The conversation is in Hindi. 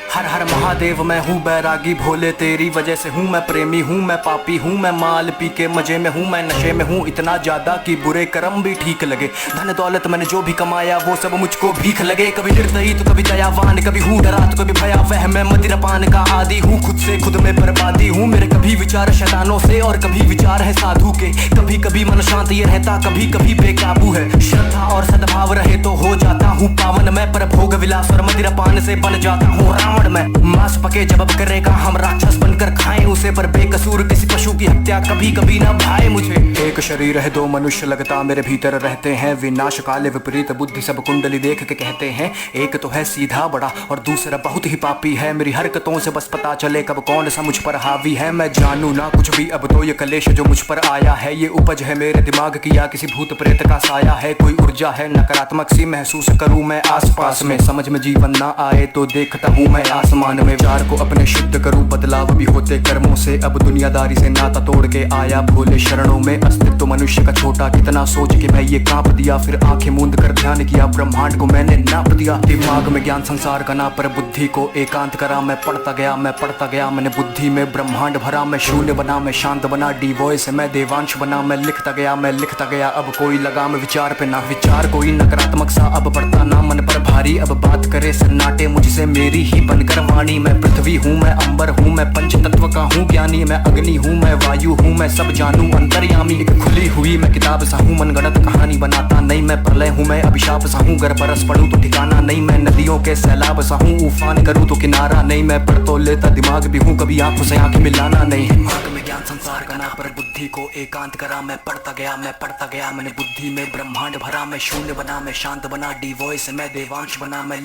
हर हर महादेव, मैं हूँ बैरागी भोले, तेरी वजह से हूँ मैं प्रेमी, हूँ मैं पापी, हूँ मैं माल पी के मजे में हूँ, मैं नशे में हूँ इतना ज्यादा कि बुरे कर्म भी ठीक लगे। धन दौलत मैंने जो भी कमाया वो सब मुझको भीख लगे। कभी निर्दयी तो कभी दयावान, कभी हूँ डरा तो कभी भयावह, मैं मदिरापान का आदि हूँ, खुद से खुद में बर्बादी हूँ। मेरे कभी विचार शैतानों से और कभी विचार है साधु के। कभी कभी मन शांत ये रहता, कभी कभी बेकाबू है। श्रद्धा और सद्भाव रहे तो हो जाता हूँ पावन मैं, पर भोग विलास और मदिरापान से बन जाता हूँ रावण मैं। मांस पके जब करेगा हम राक्षस बनकर खाएं उसे, पर बेकसूर किसी पशु की हत्या कभी कभी ना भाए मुझे। एक शरीर है दो मनुष्य लगता मेरे भीतर रहते हैं, विनाश काले विपरीत बुद्धि सब कुंडली देख के कहते हैं। एक तो है सीधा बड़ा और दूसरा बहुत ही पापी है, मेरी हरकतों से बस पता चले कब कौन सा मुझ पर हावी है। मैं जानू ना कुछ भी अब तो ये कलेश जो मुझ पर आया है, ये उपज है मेरे दिमाग की या किसी भूत प्रेत का साया है। कोई ऊर्जा है नकारात्मक सी महसूस करूं मैं आसपास में, समझ में जीवन ना आए तो देखता हूँ मैं आसमान में। विचार को अपने शुद्ध करूं, बदलाव भी होते कर्मों से, अब दुनियादारी से नाता तोड़ के आया भोले शरणों में। अस्तित्व मनुष्य का छोटा कितना सोच के मैं ये कांप दिया, फिर आंखें मूंद कर ध्यान किया ब्रह्मांड को मैंने नाप दिया। दिमाग में ज्ञान संसार का ना, पर बुद्धि को एकांत करा। मैं पढ़ता गया मैंने बुद्धि में ब्रह्मांड भरा। मैं शून्य बना, मैं शांत बना, डी वॉइस मैं देवांश बना। मैं लिखता गया अब कोई लगाम विचार पे ना, विचार कोई नकारात्मक सा अब पड़ता ना मन पर भारी। अब बात करे सन्नाटे मुझसे मेरी ही बनकर वाणी। मैं पृथ्वी हूँ, मैं अंबर हूँ, मैं पंच तत्व का हूँ ज्ञानी। मैं अग्नि हूँ, मैं वायु हूँ, मैं सब जानू अंतर्यामी। एक खुली हुई मैं किताब सा हूँ, मनगढ़ंत कहानी बनाता नहीं। मैं प्रलय हूँ, मैं अभिशाप सा हूँ, अगर बरस पड़ूं तो ठिकाना नहीं। मैं नदियों के सैलाब सा हूँ, उफान करूँ तो किनारा नहीं। मैं पढ़ तो लेता दिमाग भी हूँ, कभी आंखों से आंखें मिलाना नहीं। दिमाग में ज्ञान संसार का ना, पर बुद्धि को एकांत करा। मैं पढ़ता गया मैंने बुद्धि में ब्रह्मांड भरा। मैं शून्य बना, मैं शांत बना, डी वॉइस मैं देवांश बना। मैं